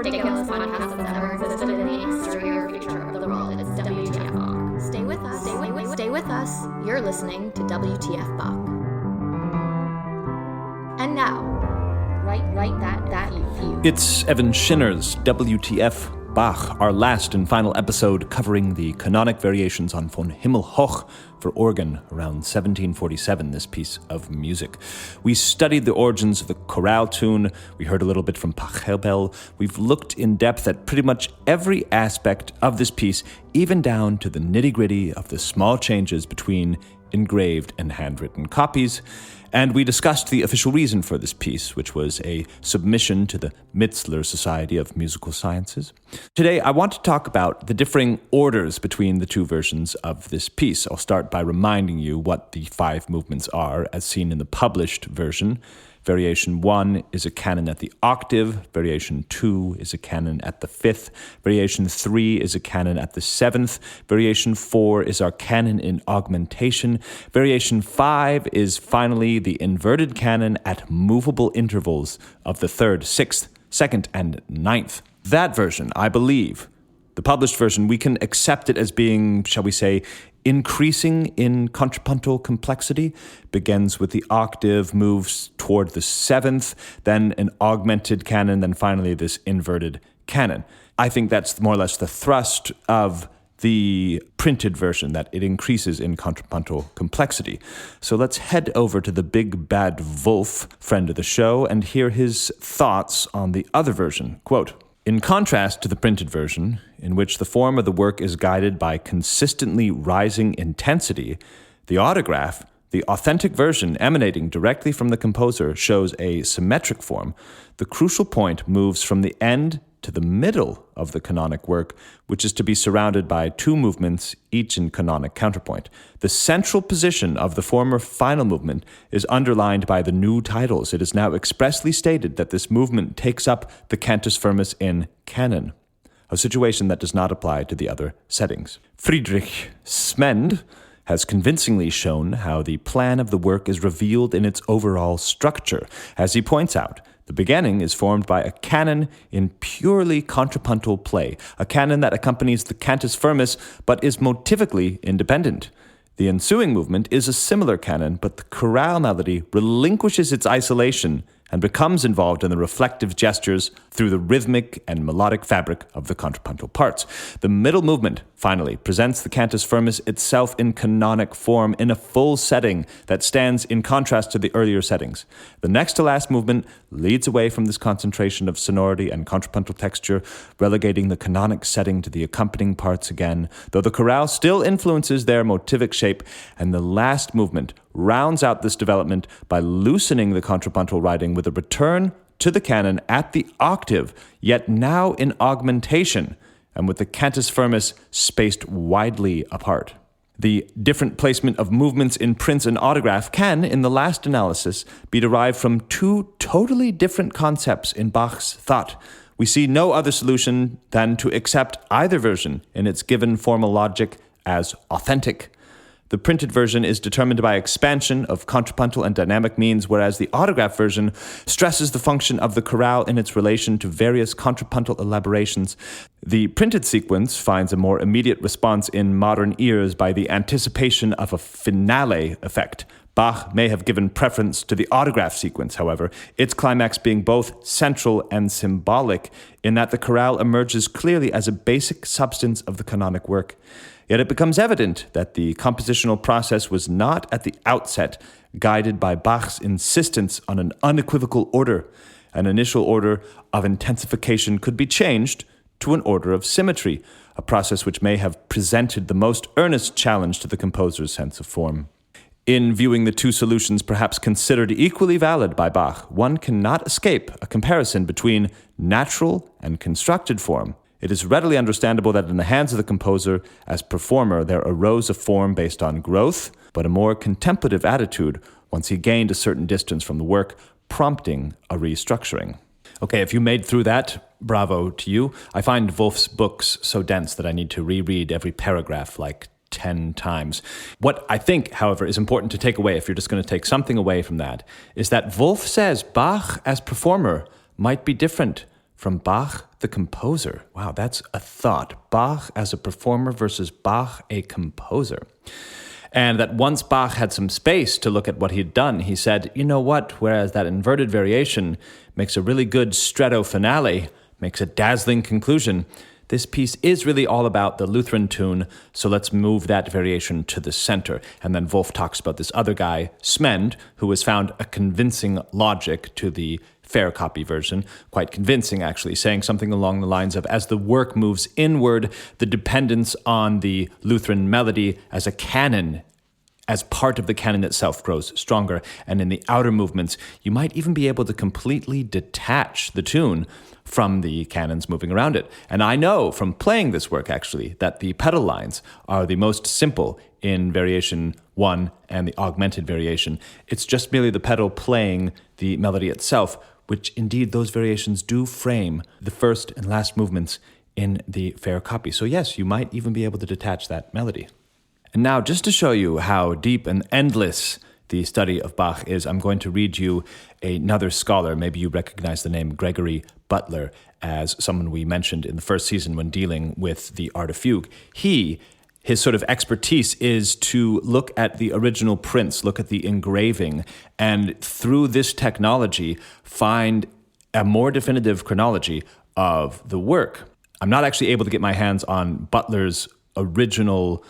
ridiculous podcast that's ever existed in the history or future of the world. It's WTF Bach. Stay with us. Stay with us. You're listening to WTF Bach. And now, write that view. It's Evan Schinner's WTF Bach, our last and final episode covering the canonic variations on Von Himmel hoch for organ around 1747, this piece of music. We studied the origins of the chorale tune, we heard a little bit from Pachelbel, we've looked in depth at pretty much every aspect of this piece, even down to the nitty-gritty of the small changes between engraved and handwritten copies, and we discussed the official reason for this piece, which was a submission to the Mitzler Society of Musical Sciences. Today, I want to talk about the differing orders between the two versions of this piece. I'll start by reminding you what the 5 movements are, as seen in the published version. Variation 1 is a canon at the octave, variation 2 is a canon at the 5th, variation 3 is a canon at the 7th, variation 4 is our canon in augmentation, variation 5 is finally the inverted canon at movable intervals of the 3rd, 6th, 2nd, and 9th. That version, I believe, the published version, we can accept it as being, shall we say, increasing in contrapuntal complexity, begins with the octave, moves toward the 7th, then an augmented canon, then finally this inverted canon. I think that's more or less the thrust of the printed version, that it increases in contrapuntal complexity. So let's head over to the big bad Wolff, friend of the show, and hear his thoughts on the other version. Quote, "In contrast to the printed version, in which the form of the work is guided by consistently rising intensity, the autograph, the authentic version emanating directly from the composer, shows a symmetric form. The crucial point moves from the end to the middle of the canonic work, which is to be surrounded by 2 movements, each in canonic counterpoint. The central position of the former final movement is underlined by the new titles. It is now expressly stated that this movement takes up the cantus firmus in canon, a situation that does not apply to the other settings. Friedrich Smend has convincingly shown how the plan of the work is revealed in its overall structure. As he points out, the beginning is formed by a canon in purely contrapuntal play, a canon that accompanies the cantus firmus but is motivically independent. The ensuing movement is a similar canon, but the chorale melody relinquishes its isolation and becomes involved in the reflective gestures through the rhythmic and melodic fabric of the contrapuntal parts. The middle movement, finally, presents the cantus firmus itself in canonic form in a full setting that stands in contrast to the earlier settings. The next to last movement leads away from this concentration of sonority and contrapuntal texture, relegating the canonic setting to the accompanying parts again, though the chorale still influences their motivic shape, and the last movement rounds out this development by loosening the contrapuntal writing with a return to the canon at the octave, yet now in augmentation, and with the cantus firmus spaced widely apart. The different placement of movements in prints and autograph can, in the last analysis, be derived from 2 totally different concepts in Bach's thought. We see no other solution than to accept either version in its given formal logic as authentic. The printed version is determined by expansion of contrapuntal and dynamic means, whereas the autograph version stresses the function of the chorale in its relation to various contrapuntal elaborations. The printed sequence finds a more immediate response in modern ears by the anticipation of a finale effect. Bach may have given preference to the autograph sequence, however, its climax being both central and symbolic, in that the chorale emerges clearly as a basic substance of the canonic work. Yet it becomes evident that the compositional process was not at the outset guided by Bach's insistence on an unequivocal order. An initial order of intensification could be changed to an order of symmetry, a process which may have presented the most earnest challenge to the composer's sense of form. In viewing the 2 solutions perhaps considered equally valid by Bach, one cannot escape a comparison between natural and constructed form. It is readily understandable that in the hands of the composer, as performer, there arose a form based on growth, but a more contemplative attitude once he gained a certain distance from the work, prompting a restructuring. Okay, if you made through that, bravo to you. I find Wolff's books so dense that I need to reread every paragraph like 10 times. What I think, however, is important to take away, if you're just going to take something away from that, is that Wolff says Bach as performer might be different from Bach, the composer. Wow, that's a thought. Bach as a performer versus Bach, a composer. And that once Bach had some space to look at what he'd done, he said, you know what, whereas that inverted variation makes a really good stretto finale, makes a dazzling conclusion, this piece is really all about the Lutheran tune, so let's move that variation to the center. And then Wolff talks about this other guy, Smend, who has found a convincing logic to the fair copy version, quite convincing actually, saying something along the lines of, as the work moves inward, the dependence on the Lutheran melody as a canon, as part of the canon itself, grows stronger. And in the outer movements, you might even be able to completely detach the tune from the canons moving around it. And I know from playing this work, actually, that the pedal lines are the most simple in variation 1 and the augmented variation. It's just merely the pedal playing the melody itself, which indeed those variations do frame the first and last movements in the fair copy. So yes, you might even be able to detach that melody. And now, just to show you how deep and endless the study of Bach is, I'm going to read you another scholar. Maybe you recognize the name Gregory Butler as someone we mentioned in the first season when dealing with the art of fugue. His sort of expertise is to look at the original prints, look at the engraving, and through this technology, find a more definitive chronology of the work. I'm not actually able to get my hands on Butler's original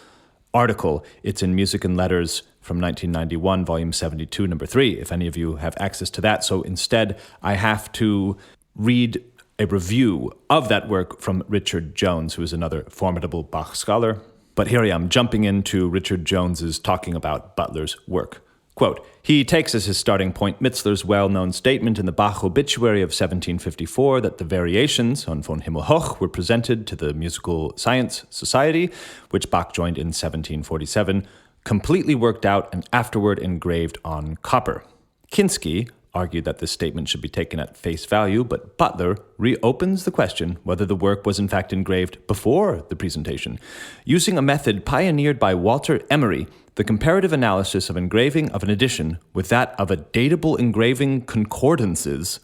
article. It's in Music and Letters from 1991, volume 72, number 3, if any of you have access to that. So instead, I have to read a review of that work from Richard Jones, who is another formidable Bach scholar. But here I am, jumping into Richard Jones's talking about Butler's work. Quote, he takes as his starting point Mitzler's well-known statement in the Bach obituary of 1754 that the variations on von Himmelhoch were presented to the Musical Science Society, which Bach joined in 1747, completely worked out and afterward engraved on copper. Kinski argued that this statement should be taken at face value, but Butler reopens the question whether the work was in fact engraved before the presentation. Using a method pioneered by Walter Emery, the comparative analysis of engraving of an edition with that of a datable engraving concordances,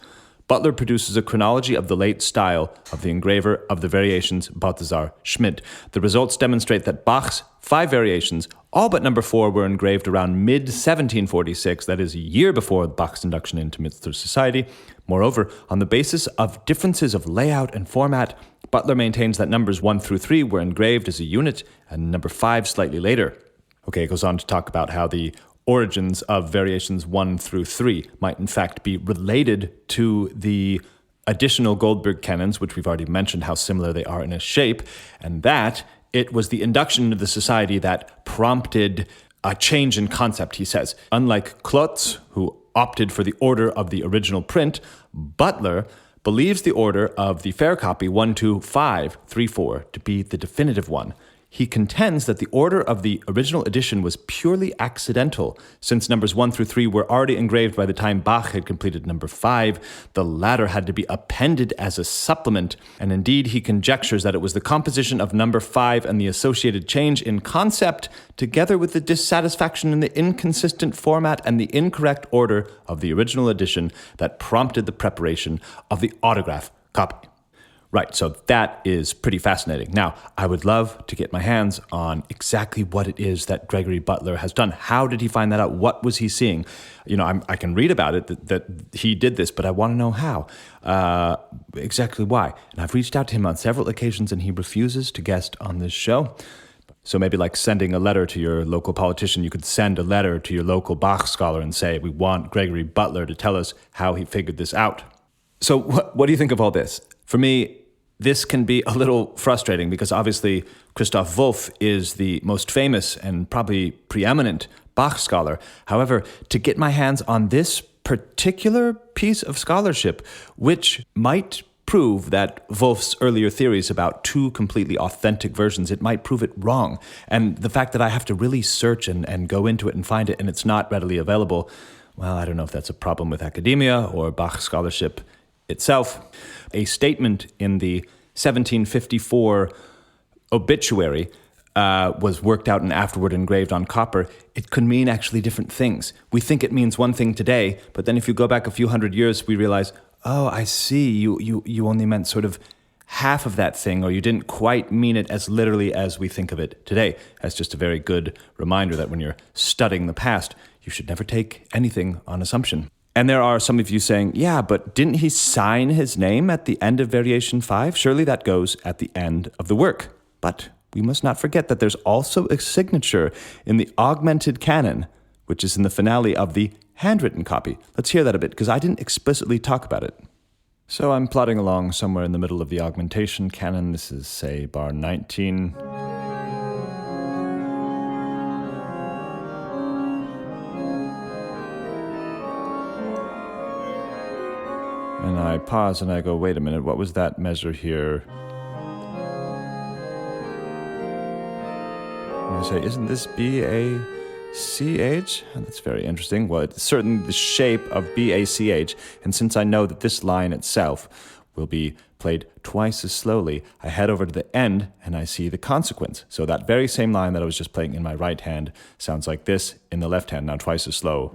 Butler produces a chronology of the late style of the engraver of the variations Balthasar Schmid. The results demonstrate that Bach's 5 variations, all but number 4, were engraved around mid-1746, that is a year before Bach's induction into Mitzler's society. Moreover, on the basis of differences of layout and format, Butler maintains that numbers 1 through 3 were engraved as a unit, and number 5 slightly later. Okay, it goes on to talk about how the origins of variations 1 through 3 might in fact be related to the additional Goldberg canons, which we've already mentioned how similar they are in a shape, and that it was the induction into the society that prompted a change in concept, he says. Unlike Klotz, who opted for the order of the original print, Butler believes the order of the fair copy 1, 2, 5, 3, 4 to be the definitive one. He contends that the order of the original edition was purely accidental, since numbers 1 through 3 were already engraved by the time Bach had completed number 5. The latter had to be appended as a supplement, and indeed he conjectures that it was the composition of number 5 and the associated change in concept, together with the dissatisfaction in the inconsistent format and the incorrect order of the original edition, that prompted the preparation of the autograph copy. Right, so that is pretty fascinating. Now, I would love to get my hands on exactly what it is that Gregory Butler has done. How did he find that out? What was he seeing? I can read about it, that he did this, but I want to know how, exactly why. And I've reached out to him on several occasions, and he refuses to guest on this show. So maybe like sending a letter to your local politician, you could send a letter to your local Bach scholar and say, we want Gregory Butler to tell us how he figured this out. So what do you think of all this? For me, this can be a little frustrating because obviously Christoph Wolff is the most famous and probably preeminent Bach scholar. However, to get my hands on this particular piece of scholarship, which might prove that Wolff's earlier theories about 2 completely authentic versions, it might prove it wrong. And the fact that I have to really search and go into it and find it and it's not readily available, well, I don't know if that's a problem with academia or Bach scholarship itself. A statement in the 1754 obituary was worked out and afterward engraved on copper. It could mean actually different things. We think it means one thing today, but then if you go back a few hundred years, we realize, Oh, I see. You only meant sort of half of that thing, or you didn't quite mean it as literally as we think of it today. That's just a very good reminder that when you're studying the past, you should never take anything on assumption. And there are some of you saying, yeah, but didn't he sign his name at the end of Variation 5? Surely that goes at the end of the work. But we must not forget that there's also a signature in the augmented canon, which is in the finale of the handwritten copy. Let's hear that a bit, because I didn't explicitly talk about it. So I'm plodding along somewhere in the middle of the augmentation canon. This is, say, bar 19. And I pause and I go, wait a minute, what was that measure here? And I say, isn't this B-A-C-H? And that's very interesting. Well, it's certainly the shape of B-A-C-H. And since I know that this line itself will be played twice as slowly, I head over to the end and I see the consequence. So that very same line that I was just playing in my right hand sounds like this in the left hand, now twice as slow.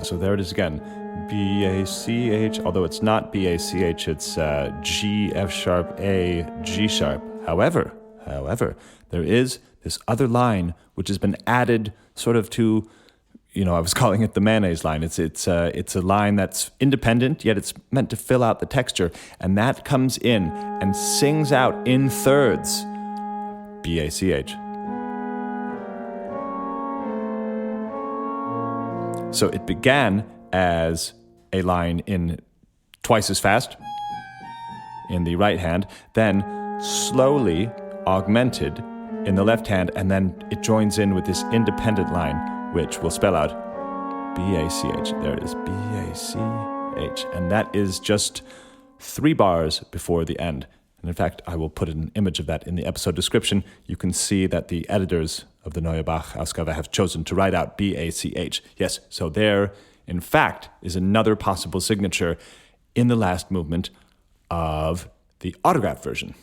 So there it is again, B-A-C-H, although it's not B-A-C-H, it's G, F sharp, A, G sharp. However, there is this other line which has been added sort of to, I was calling it the mayonnaise line. It's a line that's independent, yet it's meant to fill out the texture, and that comes in and sings out in thirds, B-A-C-H. So it began as a line in twice as fast in the right hand, then slowly augmented in the left hand, and then it joins in with this independent line, which will spell out B-A-C-H. There it is, B-A-C-H. And that is just 3 bars before the end. And in fact, I will put an image of that in the episode description. You can see that the editors of the Neue Bach-Ausgabe have chosen to write out B-A-C-H. Yes, so there, in fact, is another possible signature in the last movement of the autograph version.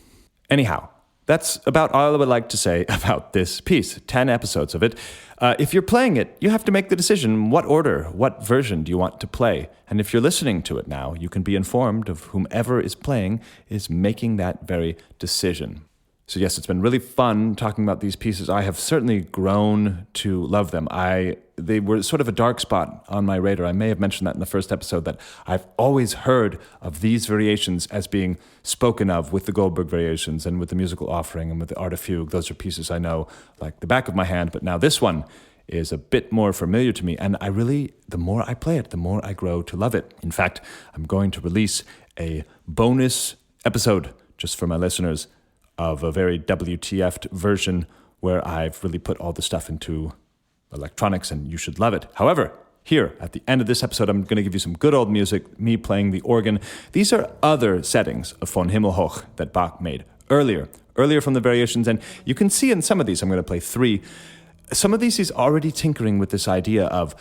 Anyhow, that's about all I would like to say about this piece. 10 episodes of it. If you're playing it, you have to make the decision, what order, what version do you want to play? And if you're listening to it now, you can be informed of whomever is playing is making that very decision. So yes, it's been really fun talking about these pieces. I have certainly grown to love them. They were sort of a dark spot on my radar. I may have mentioned that in the first episode, that I've always heard of these variations as being spoken of with the Goldberg variations and with the musical offering and with the Art of Fugue. Those are pieces I know like the back of my hand, but now this one is a bit more familiar to me. And the more I play it, the more I grow to love it. In fact, I'm going to release a bonus episode just for my listeners of a very WTF'd version where I've really put all the stuff into electronics, and you should love it. However, here at the end of this episode, I'm going to give you some good old music, me playing the organ. These are other settings of Von Himmelhoch that Bach made earlier from the variations, and you can see in some of these, I'm going to play 3. Some of these he's already tinkering with this idea of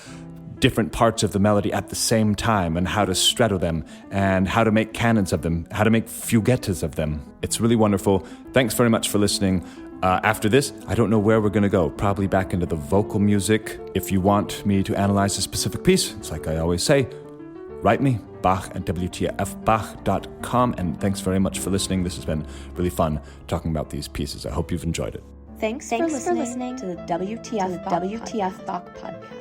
different parts of the melody at the same time and how to stretto them and how to make canons of them, how to make fuguettas of them. It's really wonderful. Thanks very much for listening. After this, I don't know where we're going to go. Probably back into the vocal music. If you want me to analyze a specific piece, it's like I always say, write me, Bach@WTFBach.com. And thanks very much for listening. This has been really fun talking about these pieces. I hope you've enjoyed it. Thanks for listening to the WTF Bach podcast.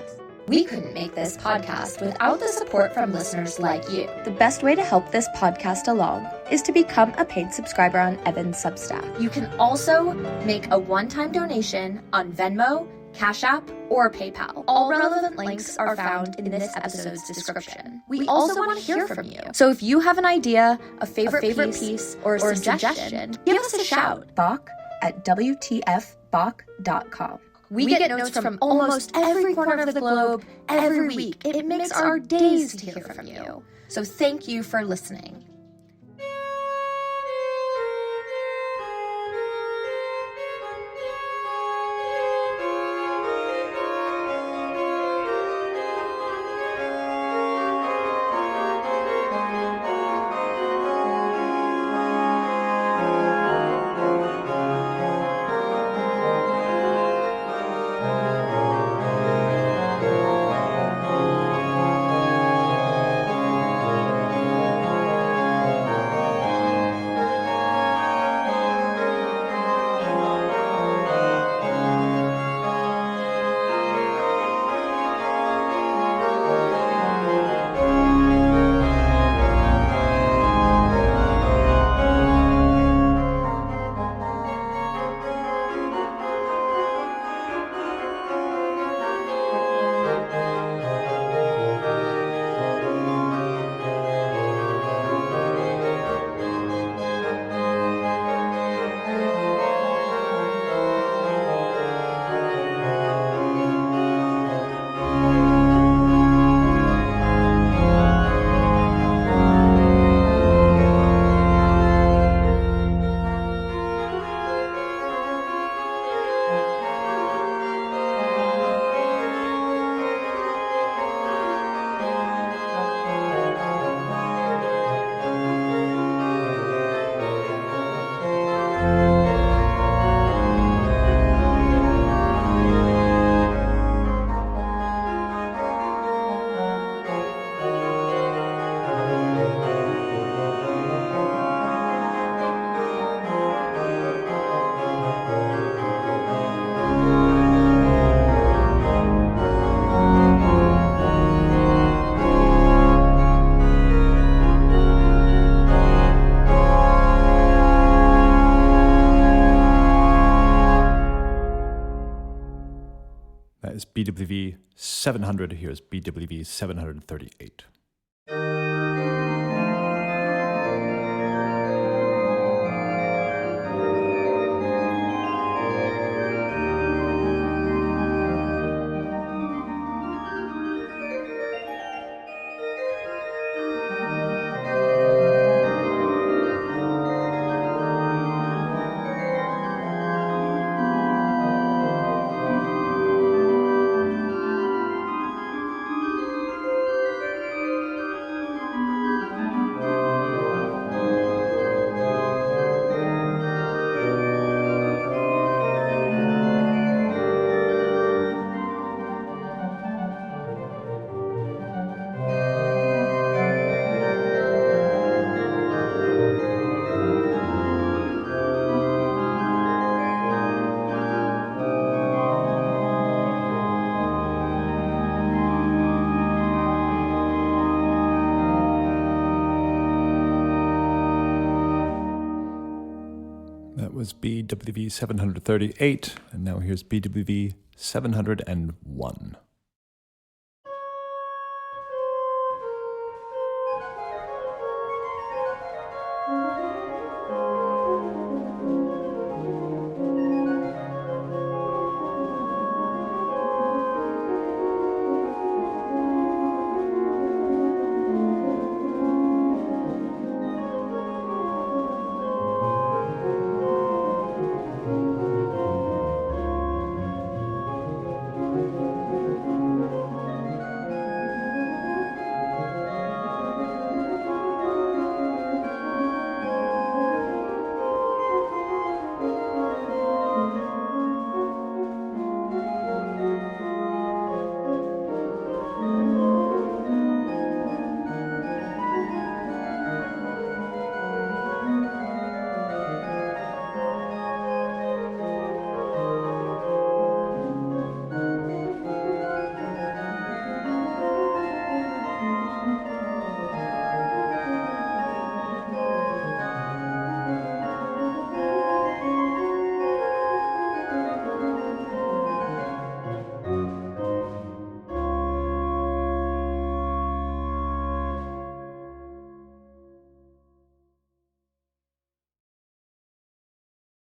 We couldn't make this podcast without the support from listeners like you. The best way to help this podcast along is to become a paid subscriber on Evan's Substack. You can also make a one-time donation on Venmo, Cash App, or PayPal. All relevant links are found in this episode's description. We also want to hear from you. So if you have an idea, a favorite piece, or a suggestion, give us a shout. Bach@WTFBach.com. We get notes from almost every corner of the globe every week. It makes our days to hear from you. So thank you for listening. BWV 700. Here's BWV 738. That was BWV 738, and now here's BWV 701.